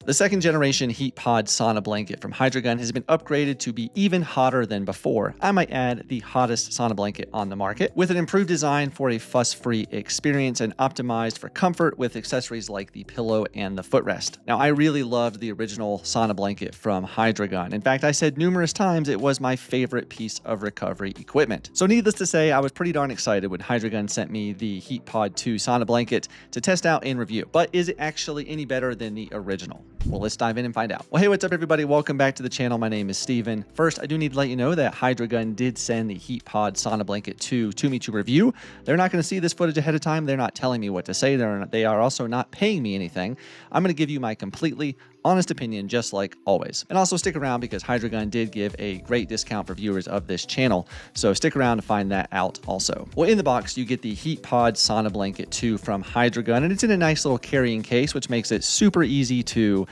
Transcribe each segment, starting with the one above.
The second generation HeatPod Sauna Blanket from Hydragun has been upgraded to be even hotter than before. I might add the hottest sauna blanket on the market, with an improved design for a fuss-free experience and optimized for comfort with accessories like the pillow and the footrest. Now, I really loved the original sauna blanket from Hydragun. In fact, I said numerous times it was my favorite piece of recovery equipment. So needless to say, I was pretty darn excited when Hydragun sent me the HeatPod 2 sauna blanket to test out and review. But is it actually any better than the original? Well, let's dive in and find out. Well, hey, what's up, everybody? Welcome back to the channel. My name is Steven. First, I do need to let you know that Hydragun did send the HeatPod Sauna Blanket 2 to me to review. They're not going to see this footage ahead of time. They're not telling me what to say. They are also not paying me anything. I'm going to give you my completely honest opinion, just like always. And also stick around because Hydragun did give a great discount for viewers of this channel. So stick around to find that out also. Well, in the box, you get the HeatPod Sauna Blanket 2 from Hydragun, and it's in a nice little carrying case, which makes it super easy to,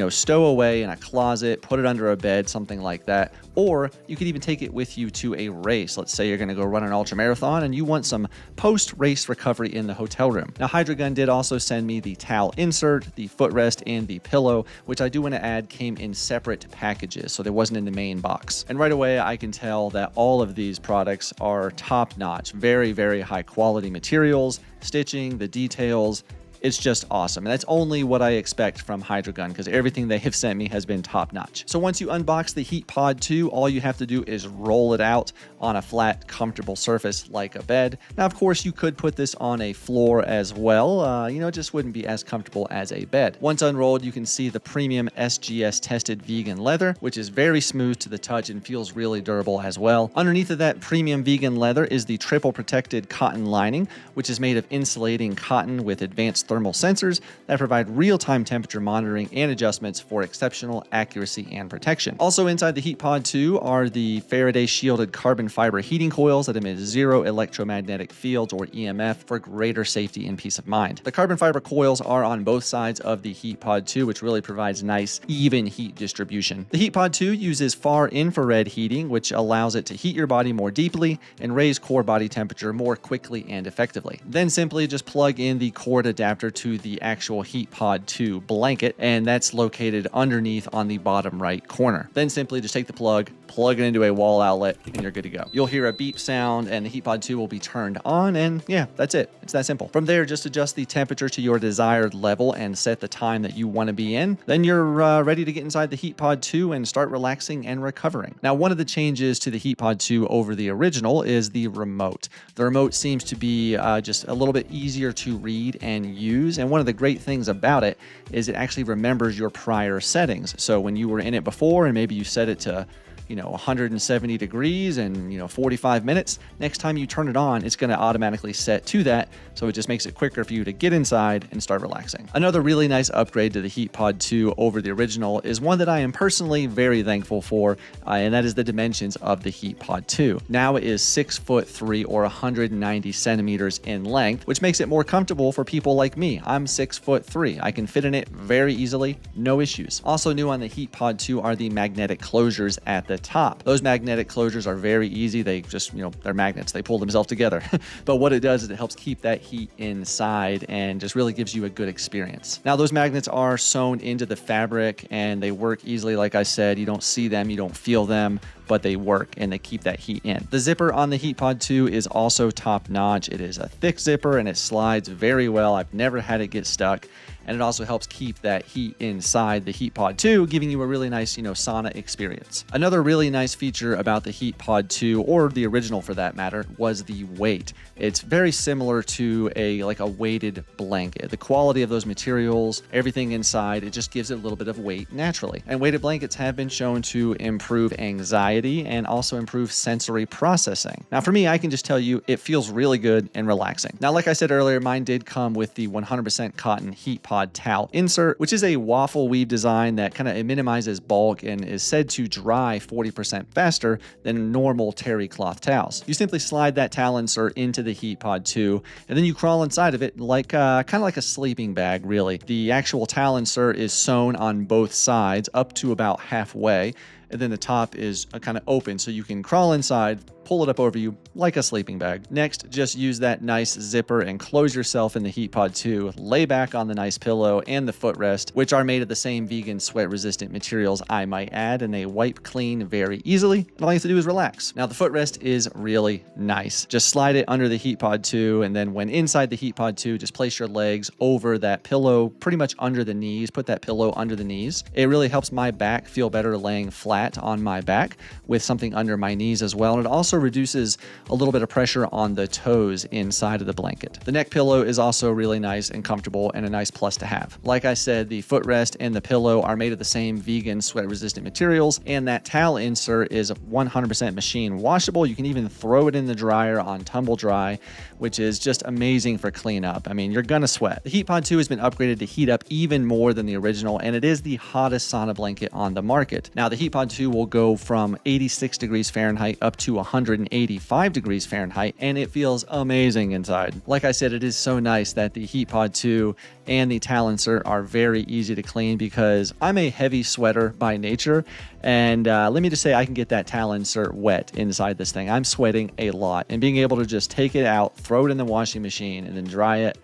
stow away in a closet, put it under a bed, something like that. Or you could even take it with you to a race. Let's say you're going to go run an ultra marathon and you want some post-race recovery in the hotel room. Now, Hydragun did also send me the towel insert, the footrest, and the pillow, which I do want to add came in separate packages, so there wasn't in the main box. And right away, I can tell that all of these products are top-notch, very, very high-quality materials, stitching, the details. It's just awesome. And that's only what I expect from Hydragun because everything they have sent me has been top notch. So once you unbox the HeatPod 2, all you have to do is roll it out on a flat, comfortable surface like a bed. Now, of course, you could put this on a floor as well. It just wouldn't be as comfortable as a bed. Once unrolled, you can see the premium SGS tested vegan leather, which is very smooth to the touch and feels really durable as well. Underneath of that premium vegan leather is the triple protected cotton lining, which is made of insulating cotton with advanced thermal sensors that provide real-time temperature monitoring and adjustments for exceptional accuracy and protection. Also inside the HeatPod 2 are the Faraday shielded carbon fiber heating coils that emit zero electromagnetic fields or EMF for greater safety and peace of mind. The carbon fiber coils are on both sides of the HeatPod 2, which really provides nice, even heat distribution. The HeatPod 2 uses far infrared heating, which allows it to heat your body more deeply and raise core body temperature more quickly and effectively. Then simply just plug in the cord adapter to the actual HeatPod 2 blanket, and that's located underneath on the bottom right corner. Then simply just take the plug it into a wall outlet, and you're good to go. You'll hear a beep sound, and the HeatPod 2 will be turned on, and yeah, that's it. It's that simple. From there, just adjust the temperature to your desired level and set the time that you want to be in. Then you're ready to get inside the HeatPod 2 and start relaxing and recovering. Now, one of the changes to the HeatPod 2 over the original is the remote. The remote seems to be just a little bit easier to read and use, and one of the great things about it is it actually remembers your prior settings. So when you were in it before and maybe you set it to 170 degrees and 45 minutes, next time you turn it on, it's going to automatically set to that. So it just makes it quicker for you to get inside and start relaxing. Another really nice upgrade to the HeatPod 2 over the original is one that I am personally very thankful for, and that is the dimensions of the HeatPod 2. Now it is 6'3" or 190 centimeters in length, which makes it more comfortable for people like me. I'm 6'3". I can fit in it very easily, no issues. Also new on the HeatPod 2 are the magnetic closures at the top. Those magnetic closures are very easy. They just, they're magnets. They pull themselves together. But what it does is it helps keep that heat inside and just really gives you a good experience. Now, those magnets are sewn into the fabric and they work easily. Like I said, you don't see them, you don't feel them, but they work and they keep that heat in. The zipper on the HeatPod 2 is also top notch. It is a thick zipper and it slides very well. I've never had it get stuck. And it also helps keep that heat inside the HeatPod 2, giving you a really nice, sauna experience. Another really nice feature about the HeatPod 2, or the original for that matter, was the weight. It's very similar to a weighted blanket. The quality of those materials, everything inside, it just gives it a little bit of weight naturally. And weighted blankets have been shown to improve anxiety and also improve sensory processing. Now, for me, I can just tell you, it feels really good and relaxing. Now, like I said earlier, mine did come with the 100% cotton HeatPod towel insert, which is a waffle weave design that kind of minimizes bulk and is said to dry 40% faster than normal terry cloth towels. You simply slide that towel insert into the HeatPod 2, and then you crawl inside of it like kind of like a sleeping bag, really. The actual towel insert is sewn on both sides up to about halfway, and then the top is kind of open, so you can crawl inside, pull it up over you like a sleeping bag. Next, just use that nice zipper and close yourself in the HeatPod 2. Lay back on the nice pillow and the footrest, which are made of the same vegan sweat-resistant materials, I might add, and they wipe clean very easily. And all you have to do is relax. Now, the footrest is really nice. Just slide it under the HeatPod 2, and then when inside the HeatPod 2, just place your legs over that pillow, pretty much under the knees. Put that pillow under the knees. It really helps my back feel better laying flat on my back with something under my knees as well. And it also reduces a little bit of pressure on the toes inside of the blanket. The neck pillow is also really nice and comfortable and a nice plus to have. Like I said, the footrest and the pillow are made of the same vegan sweat-resistant materials, and that towel insert is 100% machine washable. You can even throw it in the dryer on tumble dry, which is just amazing for cleanup. I mean, you're gonna sweat. The HeatPod 2 has been upgraded to heat up even more than the original, and it is the hottest sauna blanket on the market. Now, the HeatPod 2 will go from 86 degrees Fahrenheit up to 185 degrees Fahrenheit, and it feels amazing inside. Like I said, it is so nice that the HeatPod 2 and the towel insert are very easy to clean because I'm a heavy sweater by nature, and let me just say I can get that towel insert wet inside this thing. I'm sweating a lot, and being able to just take it out, throw it in the washing machine, and then dry it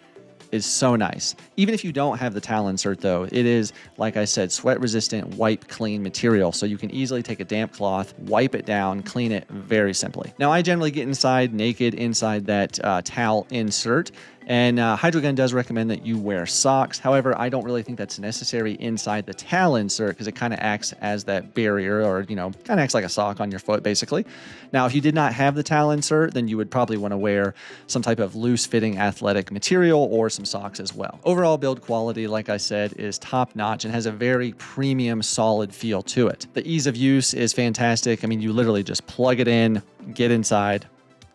is so nice. Even if you don't have the towel insert though, it is, like I said, sweat resistant, wipe clean material. So you can easily take a damp cloth, wipe it down, clean it very simply. Now I generally get inside naked inside that towel insert. And Hydragun does recommend that you wear socks. However, I don't really think that's necessary inside the towel insert because it kind of acts as that barrier, or, kind of acts like a sock on your foot, basically. Now, if you did not have the towel insert, then you would probably want to wear some type of loose-fitting athletic material or some socks as well. Overall build quality, like I said, is top-notch and has a very premium, solid feel to it. The ease of use is fantastic. I mean, you literally just plug it in, get inside.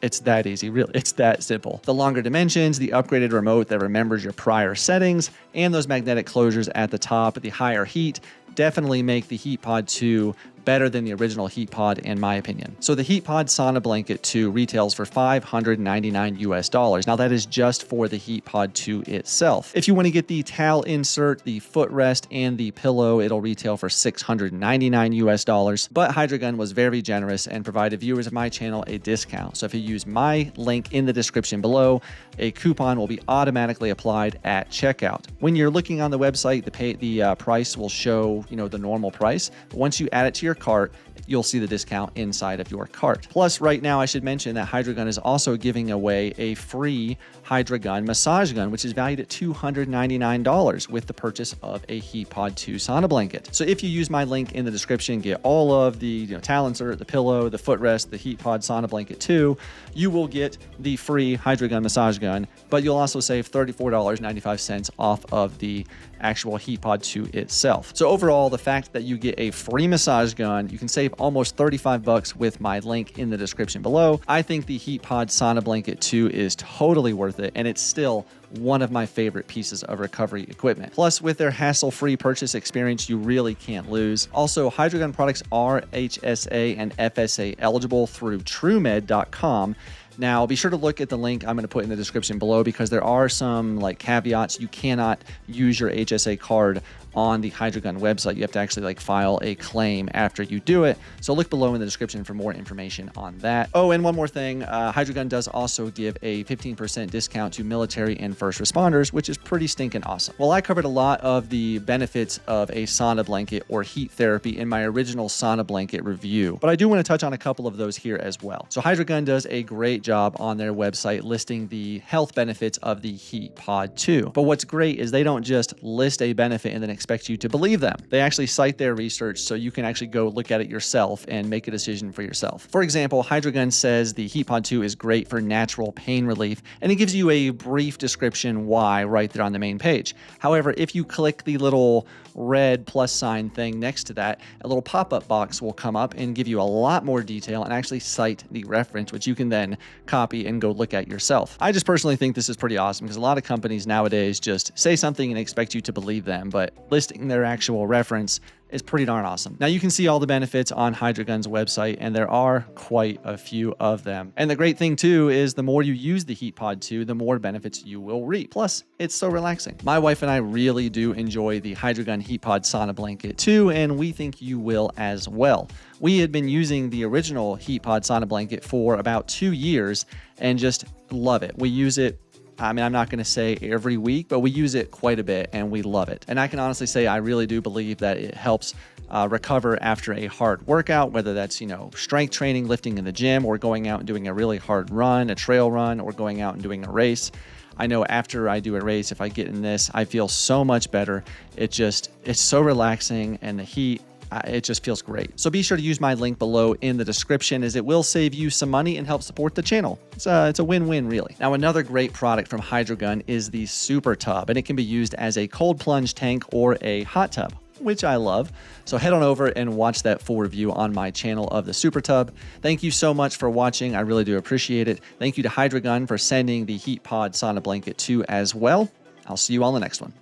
It's that easy, really. It's that simple. The longer dimensions, the upgraded remote that remembers your prior settings, and those magnetic closures at the top, the higher heat, definitely make the HeatPod 2 better than the original HeatPod in my opinion. So the HeatPod Sauna Blanket 2 retails for $599 US. Now that is just for the HeatPod 2 itself. If you want to get the towel insert, the footrest, and the pillow, it'll retail for $699 US. But Hydragun was very generous and provided viewers of my channel a discount. So if you use my link in the description below, a coupon will be automatically applied at checkout. When you're looking on the website, the price will show, the normal price. But once you add it to your cart, you'll see the discount inside of your cart. Plus, right now, I should mention that Hydragun is also giving away a free Hydragun massage gun, which is valued at $299 with the purchase of a HeatPod 2 sauna blanket. So if you use my link in the description, get all of the towel insert, the pillow, the footrest, the HeatPod sauna blanket 2, you will get the free Hydragun massage gun, but you'll also save $34.95 off of the actual HeatPod 2 itself. So overall, the fact that you get a free massage gun, you can save almost $35 with my link in the description below. I think the HeatPod Sauna Blanket 2 is totally worth it, and it's still one of my favorite pieces of recovery equipment. Plus, with their hassle-free purchase experience, you really can't lose. Also, Hydragun products are HSA and FSA eligible through TrueMed.com. Now, be sure to look at the link I'm going to put in the description below because there are some caveats. You cannot use your HSA card on the Hydragun website. You have to actually file a claim after you do it. So look below in the description for more information on that. Oh, and one more thing, Hydragun does also give a 15% discount to military and first responders, which is pretty stinking awesome. Well, I covered a lot of the benefits of a sauna blanket or heat therapy in my original sauna blanket review, but I do want to touch on a couple of those here as well. So Hydragun does a great job on their website listing the health benefits of the HeatPod 2. But what's great is they don't just list a benefit and then expect you to believe them. They actually cite their research so you can actually go look at it yourself and make a decision for yourself. For example, Hydragun says the HeatPod 2 is great for natural pain relief, and it gives you a brief description why right there on the main page. However, if you click the little red plus sign thing next to that, a little pop-up box will come up and give you a lot more detail and actually cite the reference, which you can then copy and go look at yourself. I just personally think this is pretty awesome because a lot of companies nowadays just say something and expect you to believe them, but listing their actual reference is pretty darn awesome. Now you can see all the benefits on Hydragun's website, and there are quite a few of them. And the great thing too is the more you use the HeatPod 2, the more benefits you will reap. Plus, it's so relaxing. My wife and I really do enjoy the Hydragun HeatPod Sauna Blanket too, and we think you will as well. We had been using the original HeatPod Sauna Blanket for about 2 years and just love it. We use it, I mean, I'm not going to say every week, but we use it quite a bit and we love it. And I can honestly say I really do believe that it helps recover after a hard workout, whether that's, strength training, lifting in the gym, or going out and doing a really hard run, a trail run, or going out and doing a race. I know after I do a race, if I get in this, I feel so much better. It's so relaxing, and the heat, it just feels great. So be sure to use my link below in the description, as it will save you some money and help support the channel. It's a win-win, really. Now, another great product from Hydragun is the Super Tub, and it can be used as a cold plunge tank or a hot tub, which I love. So head on over and watch that full review on my channel of the Super Tub. Thank you so much for watching. I really do appreciate it. Thank you to Hydragun for sending the HeatPod Sauna Blanket 2 as well. I'll see you on the next one.